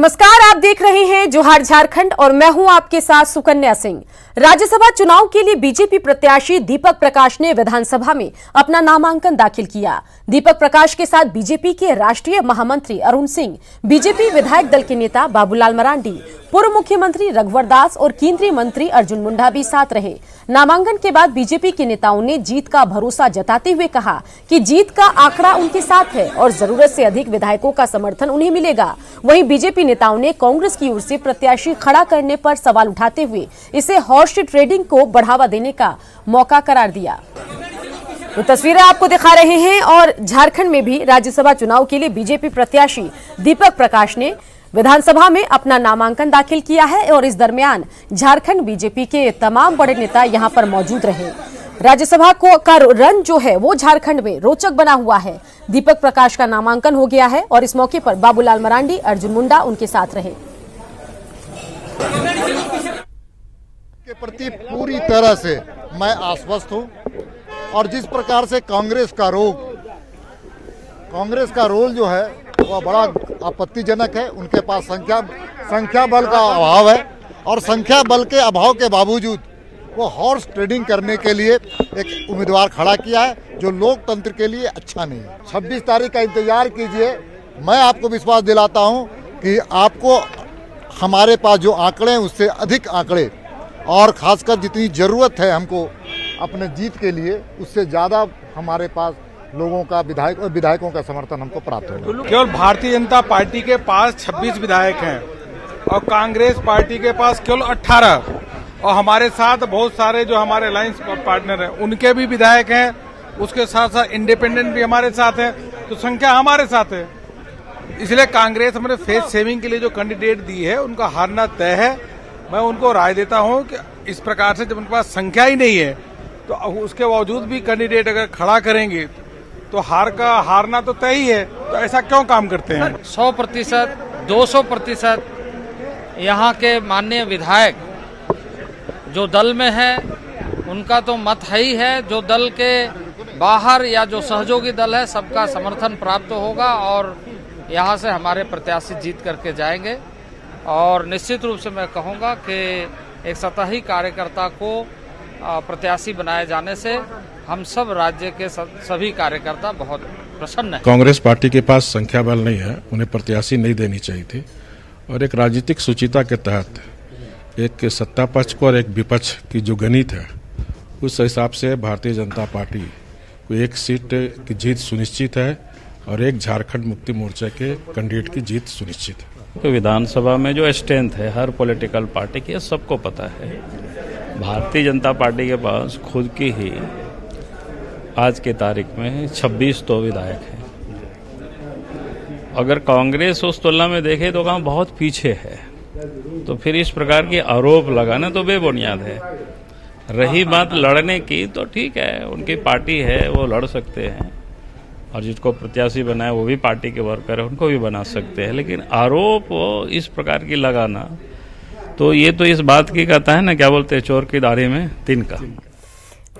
नमस्कार, आप देख रहे हैं जोहार झारखंड और मैं हूं आपके साथ सुकन्या सिंह। राज्यसभा चुनाव के लिए बीजेपी प्रत्याशी दीपक प्रकाश ने विधानसभा में अपना नामांकन दाखिल किया। दीपक प्रकाश के साथ बीजेपी के राष्ट्रीय महामंत्री अरुण सिंह, बीजेपी विधायक दल के नेता बाबूलाल मरांडी, पूर्व मुख्यमंत्री रघुवर दास और केंद्रीय मंत्री अर्जुन मुंडा भी साथ रहे। नामांकन के बाद बीजेपी के नेताओं ने जीत का भरोसा जताते हुए कहा कि जीत का आंकड़ा उनके साथ है और जरूरत से अधिक विधायकों का समर्थन उन्हें मिलेगा। वहीं बीजेपी नेताओं ने कांग्रेस की ओर से प्रत्याशी खड़ा करने पर सवाल उठाते हुए इसे हॉर्स ट्रेडिंग को बढ़ावा देने का मौका करार दिया। तो तस्वीरें आपको दिखा रहे हैं और झारखंड में भी राज्यसभा चुनाव के लिए बीजेपी प्रत्याशी दीपक प्रकाश ने विधानसभा में अपना नामांकन दाखिल किया है और इस दरमियान झारखंड बीजेपी के तमाम बड़े नेता यहां पर मौजूद रहे। राज्यसभा का रन जो है वो झारखंड में रोचक बना हुआ है। दीपक प्रकाश का नामांकन हो गया है और इस मौके पर बाबूलाल मरांडी, अर्जुन मुंडा उनके साथ रहे। के प्रति पूरी तरह से मैं आश्वस्त हूं और जिस प्रकार से कांग्रेस का रोल जो है वह बड़ा आपत्तिजनक है। उनके पास संख्या बल का अभाव है और संख्या बल के अभाव के बावजूद वो हॉर्स ट्रेडिंग करने के लिए एक उम्मीदवार खड़ा किया है जो लोकतंत्र के लिए अच्छा नहीं है। 26 तारीख का इंतजार कीजिए। मैं आपको विश्वास दिलाता हूं कि आपको हमारे पास जो आंकड़े हैं उससे अधिक आंकड़े और खासकर जितनी ज़रूरत है हमको अपने जीत के लिए उससे ज़्यादा हमारे पास लोगों का विधायकों का समर्थन हमको प्राप्त होगा। केवल भारतीय जनता पार्टी के पास 26 विधायक हैं और कांग्रेस पार्टी के पास केवल 18 और हमारे साथ बहुत सारे जो हमारे अलायंस पार्टनर हैं उनके भी विधायक हैं। उसके साथ साथ इंडिपेंडेंट भी हमारे साथ हैं, तो संख्या हमारे साथ है। इसलिए कांग्रेस हमारे फेस सेविंग के लिए जो कैंडिडेट दी है उनका हारना तय है। मैं उनको राय देता हूं कि इस प्रकार से जब उनके पास संख्या ही नहीं है तो उसके बावजूद भी कैंडिडेट अगर खड़ा करेंगे तो हारना तो तय ही है। तो ऐसा क्यों काम करते हैं? 100%, 200% यहाँ के माननीय विधायक जो दल में है उनका तो मत है ही है। जो दल के बाहर या जो सहयोगी दल है सबका समर्थन प्राप्त होगा और यहाँ से हमारे प्रत्याशी जीत करके जाएंगे। और निश्चित रूप से मैं कहूँगा कि एक सतही कार्यकर्ता को प्रत्याशी बनाए जाने से हम सब राज्य के सभी कार्यकर्ता बहुत प्रसन्न हैं। कांग्रेस पार्टी के पास संख्या बल नहीं है, उन्हें प्रत्याशी नहीं देनी चाहिए थी और एक राजनीतिक सुचिता के तहत एक सत्ता पक्ष को और एक विपक्ष की जो गणित है उस हिसाब से भारतीय जनता पार्टी को एक सीट की जीत सुनिश्चित है और एक झारखंड मुक्ति मोर्चा के कैंडिडेट की जीत सुनिश्चित है। तो विधानसभा में जो स्ट्रेंथ है हर पॉलिटिकल पार्टी की सबको पता है। भारतीय जनता पार्टी के पास खुद की ही आज की तारीख में 26 तो विधायक हैं। अगर कांग्रेस उस तुलना में देखे तो कहाँ बहुत पीछे है, तो फिर इस प्रकार की आरोप लगाना तो बेबुनियाद है। रही बात लड़ने की तो ठीक है, उनकी पार्टी है वो लड़ सकते हैं और जिसको प्रत्याशी बनाए वो भी पार्टी के वर्कर है उनको भी बना सकते हैं। लेकिन आरोप इस प्रकार की लगाना तो ये तो इस बात की कहता है ना, क्या बोलते हैं, चोर की दाढ़ी में तिनका।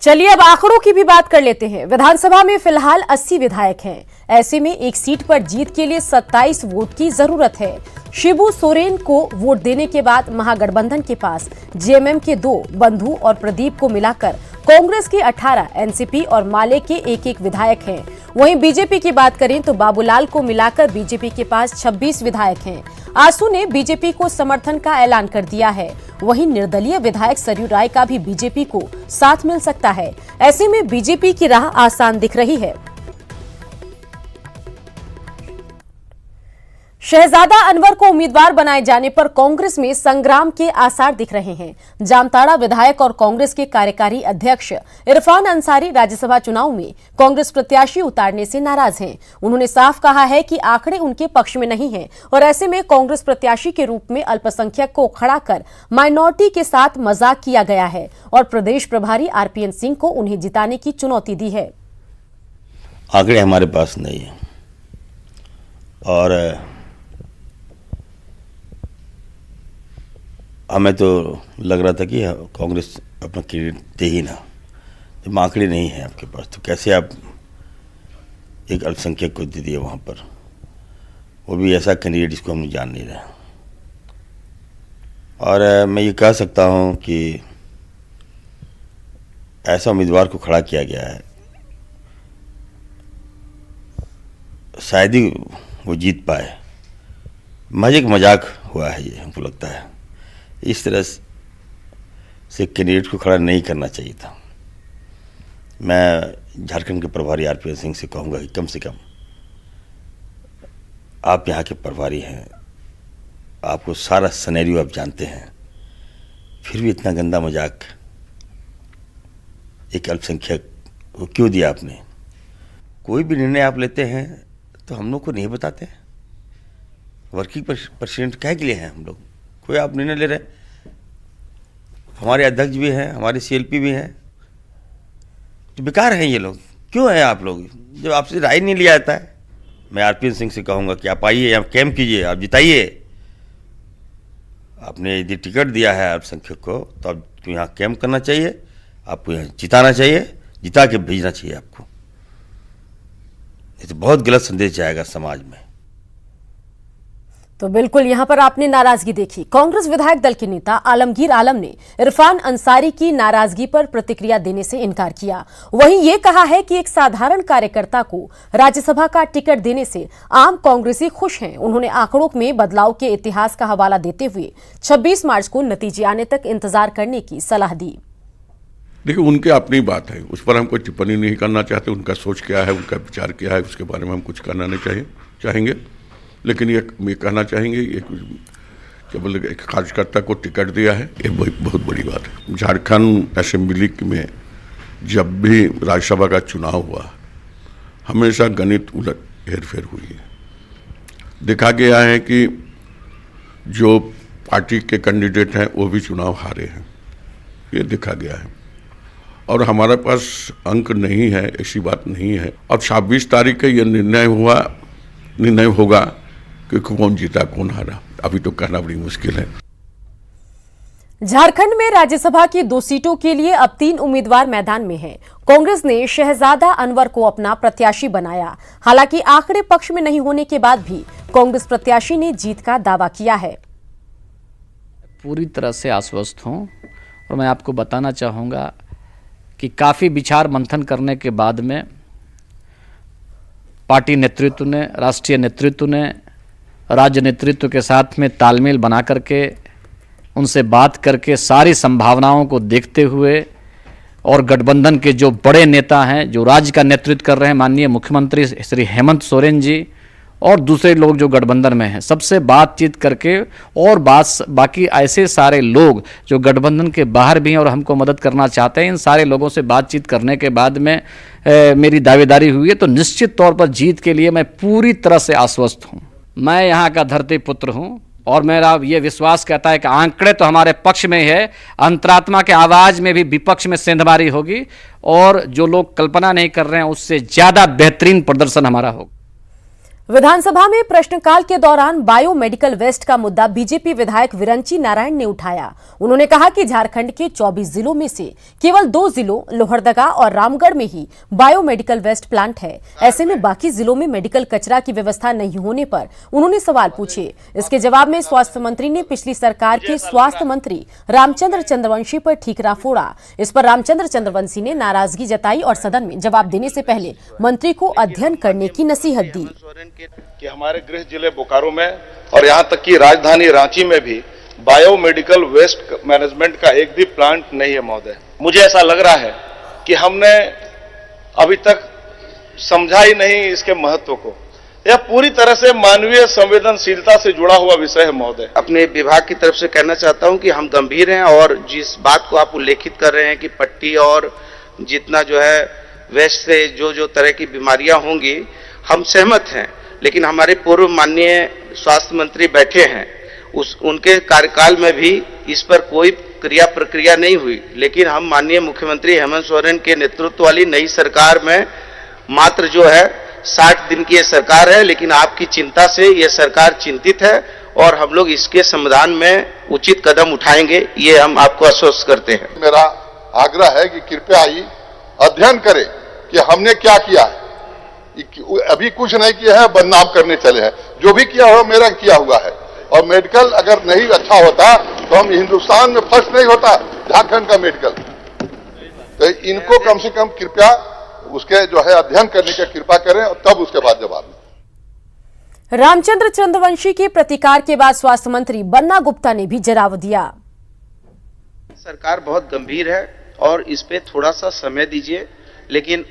चलिए अब आंकड़ों की भी बात कर लेते हैं। विधानसभा में फिलहाल 80 विधायक हैं। ऐसे में एक सीट पर जीत के लिए 27 वोट की जरूरत है। शिबू सोरेन को वोट देने के बाद महागठबंधन के पास जेएमएम के 2, बंधु और प्रदीप को मिलाकर कांग्रेस के 18, एनसीपी और माले के एक विधायक हैं। वहीं बीजेपी की बात करें तो बाबूलाल को मिलाकर बीजेपी के पास 26 विधायक हैं। आसू ने बीजेपी को समर्थन का ऐलान कर दिया है। वहीं निर्दलीय विधायक सरयू राय का भी बीजेपी को साथ मिल सकता है। ऐसे में बीजेपी की राह आसान दिख रही है। शहजादा अनवर को उम्मीदवार बनाए जाने पर कांग्रेस में संग्राम के आसार दिख रहे हैं। जामताड़ा विधायक और कांग्रेस के कार्यकारी अध्यक्ष इरफान अंसारी राज्यसभा चुनाव में कांग्रेस प्रत्याशी उतारने से नाराज हैं। उन्होंने साफ कहा है कि आंकड़े उनके पक्ष में नहीं हैं और ऐसे में कांग्रेस प्रत्याशी के रूप में अल्पसंख्यक को खड़ा कर माइनॉरिटी के साथ मजाक किया गया है और प्रदेश प्रभारी आरपीएन सिंह को उन्हें जिताने की चुनौती दी है। आंकड़े हमारे पास नहीं है और हमें तो लग रहा था कि कांग्रेस अपना कैंडिडेट दे ही ना। जब आंकड़े नहीं है आपके पास तो कैसे आप एक अल्पसंख्यक को दे दिए वहाँ पर, वो भी ऐसा कैंडिडेट जिसको हम जान नहीं रहे। और मैं ये कह सकता हूँ कि ऐसा उम्मीदवार को खड़ा किया गया है, शायद ही वो जीत पाए। मजे का मजाक हुआ है ये, हमको लगता है इस तरह से कैंडिडेट को खड़ा नहीं करना चाहिए था। मैं झारखंड के प्रभारी आरपीएन सिंह से कहूँगा कि कम से कम आप यहाँ के प्रभारी हैं, आपको सारा सिनेरियो आप जानते हैं, फिर भी इतना गंदा मजाक एक अल्पसंख्यक को क्यों दिया आपने? कोई भी निर्णय आप लेते हैं तो हम लोग को नहीं बताते। वर्किंग प्रेसिडेंट क्या के लिए हैं हम लोग? कोई आप निर्णय ले रहे, हमारे अध्यक्ष भी हैं, हमारे सीएलपी भी हैं, तो बेकार हैं ये लोग। क्यों हैं आप लोग जब आपसे राय नहीं लिया जाता है? मैं आरपीएन सिंह से कहूँगा कि आप आइए, आप कैंप कीजिए, आप जिताइए। आपने यदि टिकट दिया है अल्पसंख्यक को तो आपको यहाँ कैंप करना चाहिए, आपको यहाँ जिताना चाहिए, जिता के भेजना चाहिए आपको। ये तो बहुत गलत संदेश जाएगा समाज में। तो बिल्कुल यहां पर आपने नाराजगी देखी। कांग्रेस विधायक दल के नेता आलमगीर आलम ने इरफान अंसारी की नाराजगी पर प्रतिक्रिया देने से इनकार किया। वहीं ये कहा है कि एक साधारण कार्यकर्ता को राज्यसभा का टिकट देने से आम कांग्रेसी खुश हैं। उन्होंने आंकड़ों में बदलाव के इतिहास का हवाला देते हुए 26 मार्च को नतीजे आने तक इंतजार करने की सलाह दी। देखिए, उनकी अपनी बात है, उस पर हम कोई टिप्पणी नहीं करना चाहते। उनका सोच क्या है, उनका विचार क्या है, उसके बारे में हम कुछ करना नहीं चाहेंगे। लेकिन ये कहना चाहेंगे केवल एक कार्यकर्ता को टिकट दिया है, ये बहुत बड़ी बात है। झारखंड असेंबली में जब भी राज्यसभा का चुनाव हुआ, हमेशा गणित उलट हेरफेर हुई है। देखा गया है कि जो पार्टी के कैंडिडेट हैं वो भी चुनाव हारे हैं, ये देखा गया है। और हमारे पास अंक नहीं है, ऐसी बात नहीं है। अब 26 तारीख का ये निर्णय होगा कि कौन जीता कौन हारा, अभी तो कहना बड़ी मुश्किल है। झारखंड में राज्यसभा की 2 सीटों के लिए अब 3 उम्मीदवार मैदान में हैं। कांग्रेस ने शहजादा अनवर को अपना प्रत्याशी बनाया। हालांकि आंकड़े पक्ष में नहीं होने के बाद भी कांग्रेस प्रत्याशी ने जीत का दावा किया है। पूरी तरह से आश्वस्त हूं और मैं आपको बताना चाहूँगा कि काफ़ी विचार मंथन करने के बाद में पार्टी नेतृत्व ने, राष्ट्रीय नेतृत्व ने राज्य नेतृत्व के साथ में तालमेल बना करके, उनसे बात करके, सारी संभावनाओं को देखते हुए और गठबंधन के जो बड़े नेता हैं, जो राज्य का नेतृत्व कर रहे हैं, माननीय मुख्यमंत्री श्री हेमंत सोरेन जी और दूसरे लोग जो गठबंधन में हैं, सबसे बातचीत करके और बाकी ऐसे सारे लोग जो गठबंधन के बाहर भी हैं और हमको मदद करना चाहते हैं, इन सारे लोगों से बातचीत करने के बाद में मेरी दावेदारी हुई है। तो निश्चित तौर पर जीत के लिए मैं पूरी तरह से आश्वस्त हूँ। मैं यहाँ का धरती पुत्र हूँ और मेरा ये विश्वास कहता है कि आंकड़े तो हमारे पक्ष में है, अंतरात्मा के आवाज़ में भी विपक्ष में सेंधमारी होगी और जो लोग कल्पना नहीं कर रहे हैं उससे ज़्यादा बेहतरीन प्रदर्शन हमारा होगा। विधानसभा में प्रश्नकाल के दौरान बायोमेडिकल वेस्ट का मुद्दा बीजेपी विधायक विरंची नारायण ने उठाया। उन्होंने कहा कि झारखंड के 24 जिलों में से केवल 2 जिलों लोहरदगा और रामगढ़ में ही बायोमेडिकल वेस्ट प्लांट है। ऐसे में बाकी जिलों में मेडिकल कचरा की व्यवस्था नहीं होने पर उन्होंने सवाल पूछे। इसके जवाब में स्वास्थ्य मंत्री ने पिछली सरकार के स्वास्थ्य मंत्री रामचंद्र चंद्रवंशी पर ठीकरा फोड़ा। इस पर रामचंद्र चंद्रवंशी ने नाराजगी जताई और सदन में जवाब देने से पहले मंत्री को अध्ययन करने की नसीहत दी कि हमारे गृह जिले बोकारो में और यहां तक कि राजधानी रांची में भी बायोमेडिकल वेस्ट मैनेजमेंट का एक भी प्लांट नहीं है महोदय। मुझे ऐसा लग रहा है कि हमने अभी तक समझा ही नहीं इसके महत्व को। यह पूरी तरह से मानवीय संवेदनशीलता से जुड़ा हुआ विषय है महोदय। अपने विभाग की तरफ से कहना चाहता हूं कि हम गंभीर हैं और जिस बात को आप उल्लेखित कर रहे हैं कि पट्टी और जितना जो है वेस्ट से जो तरह की बीमारियां होंगी, हम सहमत हैं। लेकिन हमारे पूर्व माननीय स्वास्थ्य मंत्री बैठे हैं, उनके कार्यकाल में भी इस पर कोई क्रिया प्रक्रिया नहीं हुई। लेकिन हम माननीय मुख्यमंत्री हेमंत सोरेन के नेतृत्व वाली नई सरकार में मात्र जो है 60 दिन की ये सरकार है, लेकिन आपकी चिंता से ये सरकार चिंतित है और हम लोग इसके समाधान में उचित कदम उठाएंगे, ये हम आपको आश्वस्त करते हैं। मेरा आग्रह है कि कृपया ही अध्ययन करें कि हमने क्या किया है। अभी कुछ नहीं किया है, बदनाम करने चले हैं। जो भी किया हुआ मेरा किया हुआ है, और मेडिकल अगर नहीं अच्छा होता तो हम हिंदुस्तान में फर्स्ट नहीं होता झारखंड का मेडिकल। तो इनको कम से कम कृपया उसके जो है अध्ययन करने की कृपा करें और तब उसके बाद जवाब दें। रामचंद्र चंद्रवंशी के प्रतिकार के बाद स्वास्थ्य मंत्री बन्ना गुप्ता ने भी जवाब दिया। सरकार बहुत गंभीर है और इस पे थोड़ा सा समय दीजिए, लेकिन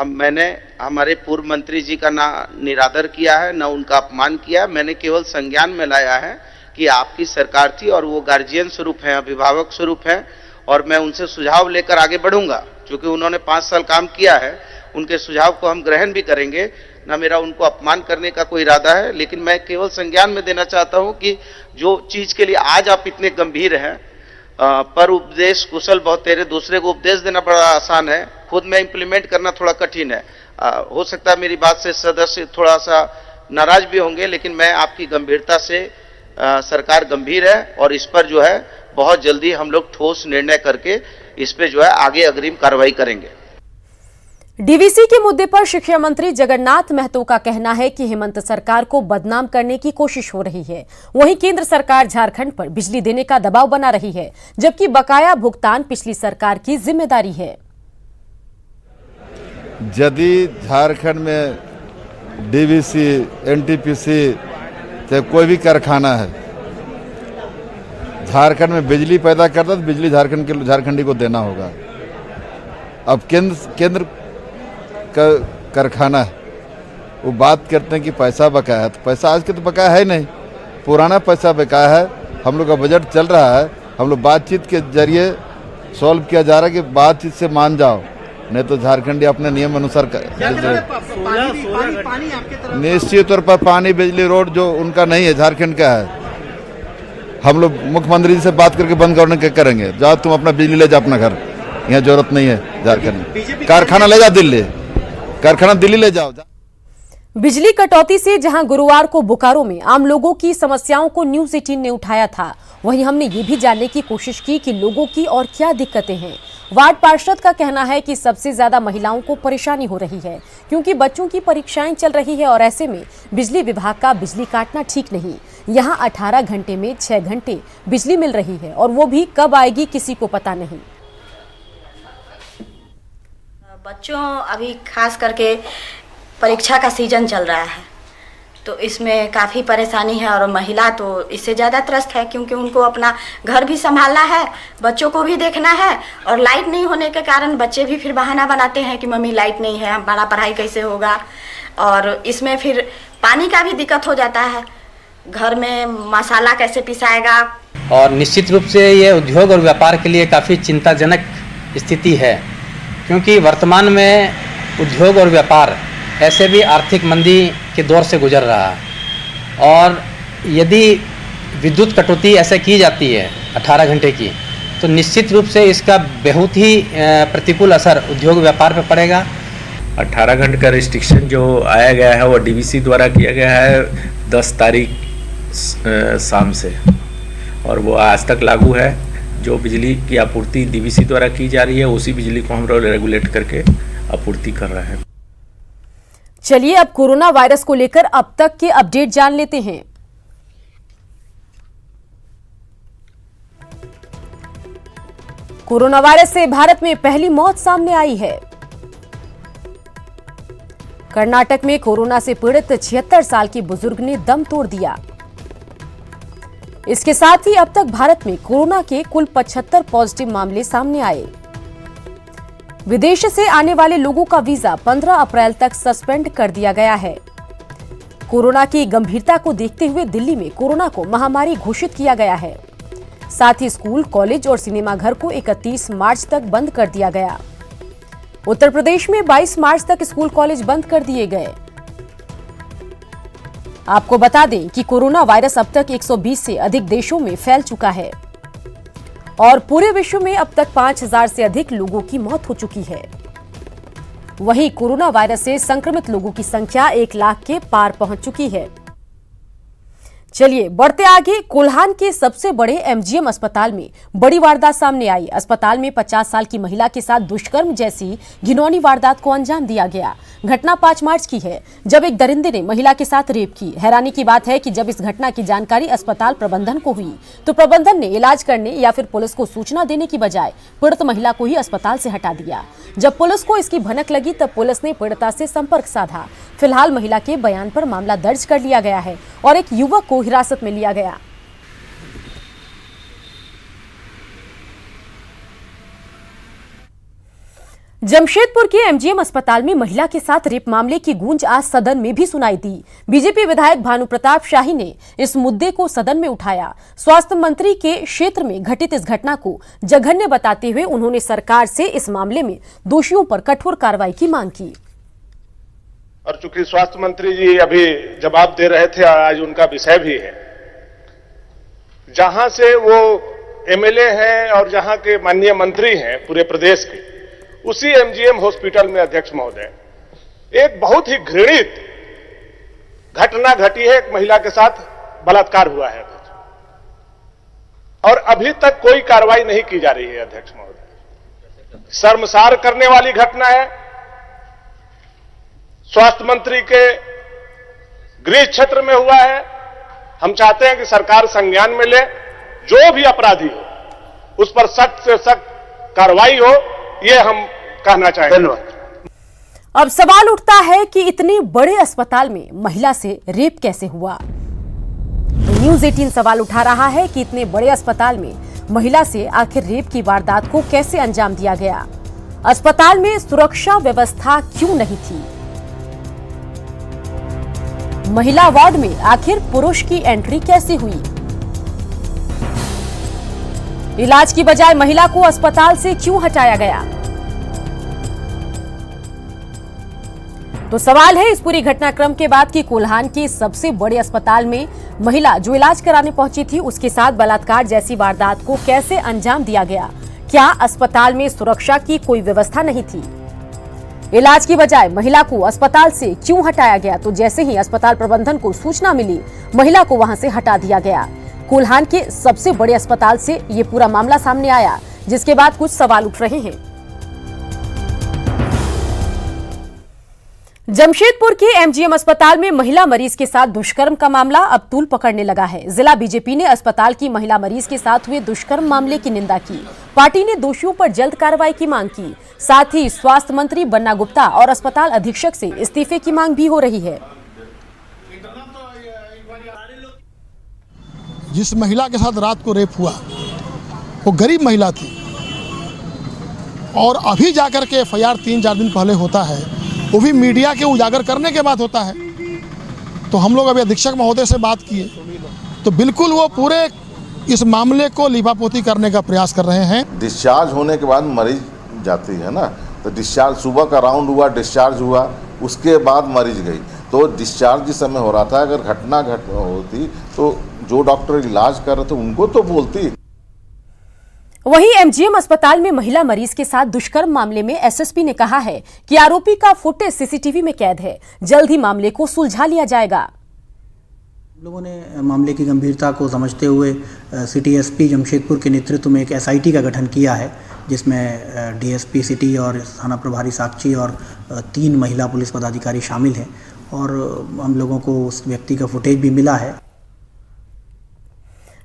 मैंने हमारे पूर्व मंत्री जी का ना निरादर किया है, ना उनका अपमान किया। मैंने केवल संज्ञान में लाया है कि आपकी सरकार थी और वो गार्जियन स्वरूप है, अभिभावक स्वरूप है, और मैं उनसे सुझाव लेकर आगे बढ़ूंगा। क्योंकि उन्होंने 5 साल काम किया है, उनके सुझाव को हम ग्रहण भी करेंगे। ना मेरा उनको अपमान करने का कोई इरादा है, लेकिन मैं केवल संज्ञान में देना चाहता हूं कि जो चीज के लिए आज आप इतने गंभीर हैं, पर उपदेश कुशल बहुत तेरे, दूसरे को उपदेश देना बड़ा आसान है, खुद में इंप्लीमेंट करना थोड़ा कठिन है। हो सकता है मेरी बात से सदस्य थोड़ा सा नाराज भी होंगे, लेकिन मैं आपकी गंभीरता से सरकार गंभीर है और इस पर जो है बहुत जल्दी हम लोग ठोस निर्णय करके इस पे जो है आगे अग्रिम कार्रवाई करेंगे। डीवीसी के मुद्दे पर शिक्षा मंत्री जगन्नाथ महतो का कहना है कि हेमंत सरकार को बदनाम करने की कोशिश हो रही है। वहीं केंद्र सरकार झारखंड पर बिजली देने का दबाव बना रही है, जबकि बकाया भुगतान पिछली सरकार की जिम्मेदारी है। यदि झारखंड में डीवीसी, एनटीपीसी चाहे कोई भी कारखाना है झारखंड में बिजली पैदा करता तो बिजली झारखंडी को देना होगा। अब केंद्र का कारखाना है, वो बात करते हैं कि पैसा बकाया है, तो पैसा आज के तो बकाया है नहीं, पुराना पैसा बकाया है। हम लोग का बजट चल रहा है, हम लोग बातचीत के जरिए सॉल्व किया जा रहा है कि बातचीत से मान जाओ, नहीं तो झारखंडी अपने नियम अनुसार निश्चित तौर पर पानी, बिजली, रोड जो उनका नहीं है झारखंड का है। हम लोग मुख्यमंत्री जी से बात करके बंद करने के करेंगे। जाओ तुम अपना बिजली ले जाओ अपना घर, यहाँ जरूरत नहीं है झारखंड में। कारखाना ले जाओ दिल्ली, कारखाना दिल्ली ले जाओ। बिजली कटौती से जहां गुरुवार को बोकारो में आम लोगों की समस्याओं को न्यूज 18 ने उठाया था, वहीं हमने ये भी जानने की कोशिश की कि लोगों की और क्या दिक्कतें हैं। वार्ड पार्षद का कहना है कि सबसे ज्यादा महिलाओं को परेशानी हो रही है, क्योंकि बच्चों की परीक्षाएं चल रही है और ऐसे में बिजली विभाग का बिजली काटना ठीक नहीं। यहाँ 18 घंटे में 6 घंटे बिजली मिल रही है और वो भी कब आएगी किसी को पता नहीं। बच्चों अभी खास करके परीक्षा का सीजन चल रहा है, तो इसमें काफ़ी परेशानी है और महिला तो इससे ज़्यादा त्रस्त है, क्योंकि उनको अपना घर भी संभालना है, बच्चों को भी देखना है, और लाइट नहीं होने के कारण बच्चे भी फिर बहाना बनाते हैं कि मम्मी लाइट नहीं है, हमारा पढ़ाई कैसे होगा। और इसमें फिर पानी का भी दिक्कत हो जाता है, घर में मसाला कैसे पिसाएगा। और निश्चित रूप से ये उद्योग और व्यापार के लिए काफ़ी चिंताजनक स्थिति है, क्योंकि वर्तमान में उद्योग और व्यापार ऐसे भी आर्थिक मंदी के दौर से गुजर रहा है, और यदि विद्युत कटौती ऐसे की जाती है 18 घंटे की, तो निश्चित रूप से इसका बहुत ही प्रतिकूल असर उद्योग व्यापार पर पड़ेगा। 18 घंटे का रिस्ट्रिक्शन जो आया गया है वो डीवीसी द्वारा किया गया है 10 तारीख शाम से, और वो आज तक लागू है। जो बिजली की आपूर्ति डीवीसी द्वारा की जा रही है उसी बिजली को हम लोग रेगुलेट करके आपूर्ति कर रहे हैं। चलिए अब कोरोना वायरस को लेकर अब तक के अपडेट जान लेते हैं। कोरोना वायरस से भारत में पहली मौत सामने आई है। कर्नाटक में कोरोना से पीड़ित 76 साल की बुजुर्ग ने दम तोड़ दिया। इसके साथ ही अब तक भारत में कोरोना के कुल 75 पॉजिटिव मामले सामने आए। विदेश से आने वाले लोगों का वीजा 15 अप्रैल तक सस्पेंड कर दिया गया है। कोरोना की गंभीरता को देखते हुए दिल्ली में कोरोना को महामारी घोषित किया गया है। साथ ही स्कूल, कॉलेज और सिनेमा घर को 31 मार्च तक बंद कर दिया गया। उत्तर प्रदेश में 22 मार्च तक स्कूल, कॉलेज बंद कर दिए गए। आपको बता दें कि कोरोना वायरस अब तक 120 से अधिक देशों में फैल चुका है और पूरे विश्व में अब तक 5000 से अधिक लोगों की मौत हो चुकी है। वहीं कोरोना वायरस से संक्रमित लोगों की संख्या 1 लाख के पार पहुंच चुकी है। चलिए बढ़ते आगे। कोल्हान के सबसे बड़े एमजीएम अस्पताल में बड़ी वारदात सामने आई। अस्पताल में 50 साल की महिला के साथ दुष्कर्म जैसी घिनौनी वारदात को अंजाम दिया गया। घटना 5 मार्च की है, जब एक दरिंदे ने महिला के साथ रेप की। हैरानी की बात है कि जब इस घटना की जानकारी अस्पताल प्रबंधन को हुई तो प्रबंधन ने इलाज करने या फिर पुलिस को सूचना देने की बजाय पीड़ित महिला को ही अस्पताल से हटा दिया। जब पुलिस को इसकी भनक लगी तब पुलिस ने पीड़िता से संपर्क साधा। फिलहाल महिला के बयान पर मामला दर्ज कर लिया गया है और एक युवक को हिरासत में लिया गया। जमशेदपुर के एमजीएम अस्पताल में महिला के साथ रेप मामले की गूंज आज सदन में भी सुनाई दी। बीजेपी विधायक भानु प्रताप शाही ने इस मुद्दे को सदन में उठाया। स्वास्थ्य मंत्री के क्षेत्र में घटित इस घटना को जघन्य बताते हुए उन्होंने सरकार से इस मामले में दोषियों पर कठोर कार्रवाई की मांग की। और चूंकि स्वास्थ्य मंत्री जी अभी जवाब दे रहे थे, आज उनका विषय भी है, जहां से वो एमएलए हैं और जहां के माननीय मंत्री हैं पूरे प्रदेश के, उसी एमजीएम हॉस्पिटल में अध्यक्ष महोदय एक बहुत ही घृणित घटना घटी है। एक महिला के साथ बलात्कार हुआ है और अभी तक कोई कार्रवाई नहीं की जा रही है अध्यक्ष महोदय। शर्मसार करने वाली घटना है। स्वास्थ्य मंत्री के गृह क्षेत्र में हुआ है। हम चाहते हैं कि सरकार संज्ञान में ले, जो भी अपराधी हो उस पर सख्त से सख्त कार्रवाई हो, ये हम कहना चाहेंगे। अब सवाल उठता है कि इतने बड़े अस्पताल में महिला से रेप कैसे हुआ। न्यूज़ 18 सवाल उठा रहा है कि इतने बड़े अस्पताल में महिला से आखिर रेप की वारदात को कैसे अंजाम दिया गया। अस्पताल में सुरक्षा व्यवस्था क्यों नहीं थी। महिला वार्ड में आखिर पुरुष की एंट्री कैसे हुई। इलाज की बजाय महिला को अस्पताल से क्यों हटाया गया। तो सवाल है इस पूरी घटनाक्रम के बाद कि कोल्हान के सबसे बड़े अस्पताल में महिला जो इलाज कराने पहुंची थी उसके साथ बलात्कार जैसी वारदात को कैसे अंजाम दिया गया। क्या अस्पताल में सुरक्षा की कोई व्यवस्था नहीं थी। इलाज की बजाय महिला को अस्पताल से क्यों हटाया गया। तो जैसे ही अस्पताल प्रबंधन को सूचना मिली, महिला को वहां से हटा दिया गया। कोल्हान के सबसे बड़े अस्पताल से ये पूरा मामला सामने आया, जिसके बाद कुछ सवाल उठ रहे हैं। जमशेदपुर के एमजीएम अस्पताल में महिला मरीज के साथ दुष्कर्म का मामला अब तूल पकड़ने लगा है। जिला बीजेपी ने अस्पताल की महिला मरीज के साथ हुए दुष्कर्म मामले की निंदा की। पार्टी ने दोषियों पर जल्द कार्रवाई की मांग की। साथ ही स्वास्थ्य मंत्री बन्ना गुप्ता और अस्पताल अधीक्षक से इस्तीफे की मांग भी हो रही है। जिस महिला के साथ रात को रेप हुआ वो गरीब महिला थी और अभी जाकर के एफआईआर 3-4 दिन पहले होता है, वो भी मीडिया के उजागर करने के बाद होता है। तो हम लोग अभी अधीक्षक महोदय से बात किए तो बिल्कुल वो पूरे इस मामले को लिपापोती करने का प्रयास कर रहे हैं। डिस्चार्ज होने के बाद मरीज जाती है ना, तो डिस्चार्ज सुबह का राउंड हुआ, डिस्चार्ज हुआ, उसके बाद मरीज गई। तो डिस्चार्ज जिस समय हो रहा था, अगर घटना होती तो जो डॉक्टर इलाज कर रहे थे उनको तो बोलती। वहीं एमजीएम अस्पताल में महिला मरीज के साथ दुष्कर्म मामले में एसएसपी ने कहा है कि आरोपी का फुटेज सीसीटीवी में कैद है। जल्द ही मामले को सुलझा लिया जाएगा। लोगों ने मामले की गंभीरता को समझते हुए सिटी एसपी जमशेदपुर के नेतृत्व में एक एसआईटी का गठन किया है, जिसमें डीएसपी सिटी और थाना प्रभारी साक्षी और 3 महिला पुलिस पदाधिकारी शामिल हैं। और हम लोगों को उस व्यक्ति का फुटेज भी मिला है।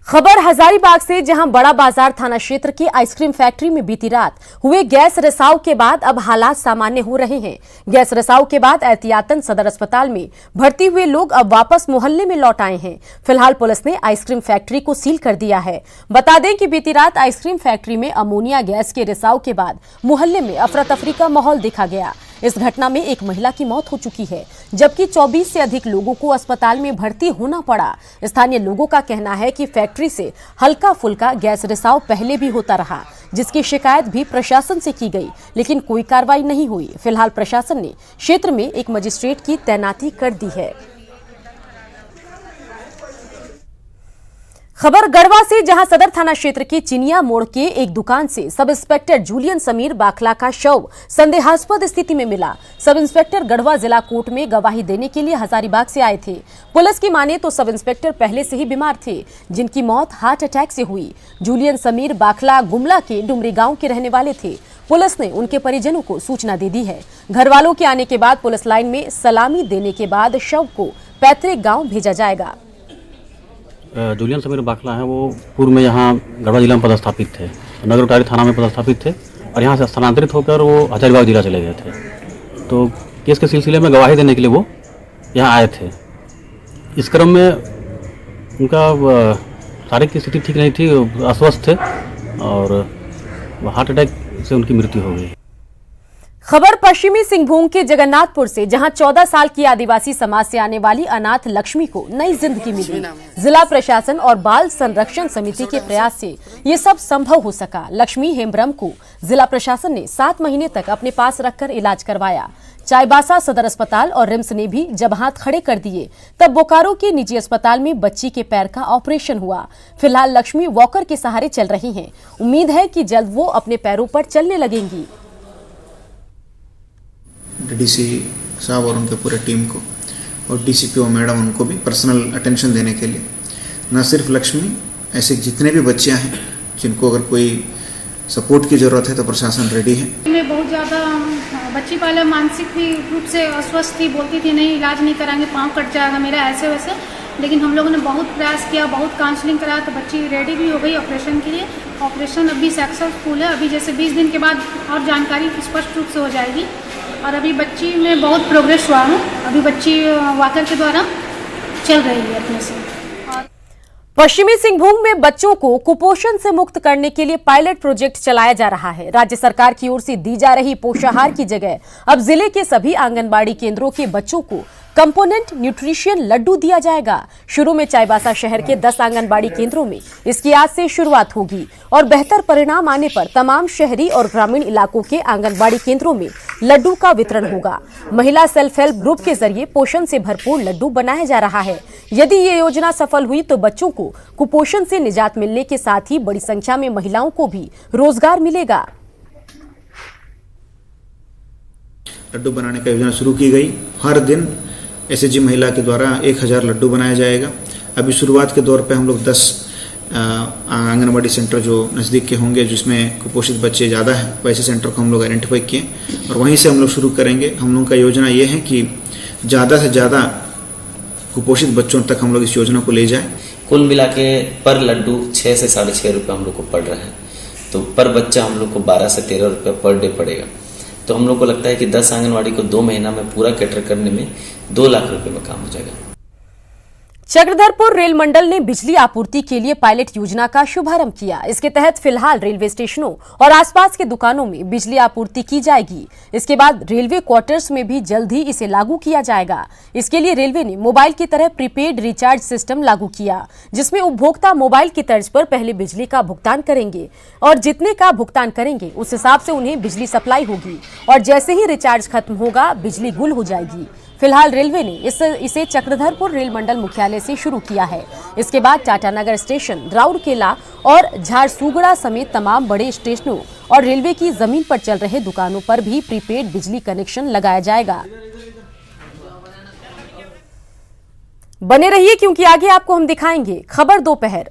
खबर हजारीबाग से, जहां बड़ा बाजार थाना क्षेत्र की आइसक्रीम फैक्ट्री में बीती रात हुए गैस रिसाव के बाद अब हालात सामान्य हो रहे हैं। गैस रिसाव के बाद एहतियातन सदर अस्पताल में भर्ती हुए लोग अब वापस मोहल्ले में लौट आए हैं। फिलहाल पुलिस ने आइसक्रीम फैक्ट्री को सील कर दिया है। बता दें कि बीती रात आइसक्रीम फैक्ट्री में अमोनिया गैस के रिसाव के बाद मोहल्ले में अफरा तफरी का माहौल देखा गया। इस घटना में एक महिला की मौत हो चुकी है, जबकि 24 से अधिक लोगों को अस्पताल में भर्ती होना पड़ा। स्थानीय लोगों का कहना है कि फैक्ट्री से हल्का फुल्का गैस रिसाव पहले भी होता रहा, जिसकी शिकायत भी प्रशासन से की गई, लेकिन कोई कार्रवाई नहीं हुई। फिलहाल प्रशासन ने क्षेत्र में एक मजिस्ट्रेट की तैनाती कर दी है। खबर गढ़वा से, जहां सदर थाना क्षेत्र के चिनिया मोड़ के एक दुकान से sub inspector Julian Sameer Bakhla का शव संदेहास्पद स्थिति में मिला। सब इंस्पेक्टर गढ़वा जिला कोर्ट में गवाही देने के लिए हजारीबाग से आए थे। पुलिस की माने तो सब इंस्पेक्टर पहले से ही बीमार थे, जिनकी मौत हार्ट अटैक से हुई। जूलियन समीर बाखला गुमला के डुमरी गांव के रहने वाले थे। पुलिस ने उनके परिजनों को सूचना दे दी है। घर वालों के आने के बाद पुलिस लाइन में सलामी देने के बाद शव को पैतृक गाँव भेजा जाएगा। जूलियन समीर बाखला हैं, वो पूर्व में यहाँ गढ़वा जिला में पदस्थापित थे, नगर उटारी थाना में पदस्थापित थे और यहाँ से स्थानांतरित होकर वो हजारीबाग जिला चले गए थे। तो केस के सिलसिले में गवाही देने के लिए वो यहाँ आए थे। इस क्रम में उनका शारीरिक स्थिति ठीक नहीं थी, अस्वस्थ थे और हार्ट अटैक से उनकी मृत्यु हो गई। खबर पश्चिमी सिंहभूम के जगन्नाथपुर से, जहां 14 साल की आदिवासी समाज से आने वाली अनाथ लक्ष्मी को नई जिंदगी मिली। जिला प्रशासन और बाल संरक्षण समिति के प्रयास से ये सब संभव हो सका। लक्ष्मी हेम्ब्रम को जिला प्रशासन ने 7 महीने तक अपने पास रखकर इलाज करवाया। चाईबासा सदर अस्पताल और रिम्स ने भी जब हाथ खड़े कर दिए, तब बोकारो के निजी अस्पताल में बच्ची के पैर का ऑपरेशन हुआ। फिलहाल लक्ष्मी वॉकर के सहारे चल रही हैं। उम्मीद है कि जल्द वो अपने पैरों पर चलने लगेंगी। डीडीसी साहब और उनके पूरे टीम को और डीसीपीओ मैडम उनको भी पर्सनल अटेंशन देने के लिए, न सिर्फ लक्ष्मी, ऐसे जितने भी बच्चे हैं जिनको अगर कोई सपोर्ट की ज़रूरत है तो प्रशासन रेडी है। मैं बहुत ज़्यादा बच्ची पहले मानसिक भी रूप से अस्वस्थ थी, बोलती थी नहीं इलाज नहीं कराएंगे, पाँव कट जाएगा मेरा, ऐसे वैसे। लेकिन हम लोगों ने बहुत प्रयास किया, बहुत काउंसलिंग कराया, तो बच्ची रेडी भी हो गई ऑपरेशन के लिए। ऑपरेशन अभी सक्सेसफुल है। अभी जैसे 20 दिन के बाद और जानकारी स्पष्ट रूप से हो जाएगी। और अभी बच्ची में बहुत प्रोग्रेस हुआ है। अभी बच्ची वॉकर के द्वारा चल रही है अपने से। पश्चिमी सिंहभूम में बच्चों को कुपोषण से मुक्त करने के लिए पायलट प्रोजेक्ट चलाया जा रहा है। राज्य सरकार की ओर से दी जा रही पोषाहार की जगह अब जिले के सभी आंगनबाड़ी केंद्रों के बच्चों को कंपोनेंट न्यूट्रिशियन लड्डू दिया जाएगा। शुरू में चाईबासा शहर के 10 आंगनबाड़ी केंद्रों में इसकी आज से शुरुआत होगी और बेहतर परिणाम आने पर तमाम शहरी और ग्रामीण इलाकों के आंगनबाड़ी केंद्रों में लड्डू का वितरण होगा। महिला सेल्फ हेल्प ग्रुप के जरिए पोषण से भरपूर लड्डू बनाया जा रहा है। यदि ये योजना सफल हुई तो बच्चों को कुपोषण से निजात मिलने के साथ ही बड़ी संख्या में महिलाओं को भी रोजगार मिलेगा। लड्डू बनाने का योजना शुरू की गई। हर दिन एसएचजी महिला के द्वारा 1000 लड्डू बनाया जाएगा। अभी शुरुआत के दौर पे हम लोग 10 आंगनबाड़ी सेंटर जो नज़दीक के होंगे जिसमें कुपोषित बच्चे ज़्यादा हैं, वैसे सेंटर को हम लोग आइडेंटिफाई किए और वहीं से हम लोग शुरू करेंगे। हम लोगों का योजना ये है कि ज़्यादा से ज़्यादा कुपोषित बच्चों तक हम लोग इस योजना को ले जाएं। कुल मिला के पर लड्डू 6 से 6.5 रुपये हम लोग को पड़ रहा है, तो पर बच्चा हम लोग को 12 से 13 रुपये पर डे पड़ेगा। तो हम लोग को लगता है कि 10 आंगनवाड़ी को 2 महीना में पूरा कैटर करने में 2 लाख रुपए में काम हो जाएगा। चक्रधरपुर रेल मंडल ने बिजली आपूर्ति के लिए पायलट योजना का शुभारंभ किया। इसके तहत फिलहाल रेलवे स्टेशनों और आसपास के दुकानों में बिजली आपूर्ति की जाएगी। इसके बाद रेलवे क्वार्टर्स में भी जल्द ही इसे लागू किया जाएगा। इसके लिए रेलवे ने मोबाइल की तरह प्रीपेड रिचार्ज सिस्टम लागू किया, जिसमें उपभोक्ता मोबाइल की तर्ज पर पहले बिजली का भुगतान करेंगे और जितने का भुगतान करेंगे उस हिसाब से उन्हें बिजली सप्लाई होगी और जैसे ही रिचार्ज खत्म होगा बिजली गुल हो जाएगी। फिलहाल रेलवे ने इसे चक्रधरपुर रेल मंडल मुख्यालय से शुरू किया है। इसके बाद टाटानगर स्टेशन, राउरकेला और झारसुगुड़ा समेत तमाम बड़े स्टेशनों और रेलवे की जमीन पर चल रहे दुकानों पर भी प्रीपेड बिजली कनेक्शन लगाया जाएगा। बने रहिए क्योंकि आगे आपको हम दिखाएंगे खबर दोपहर।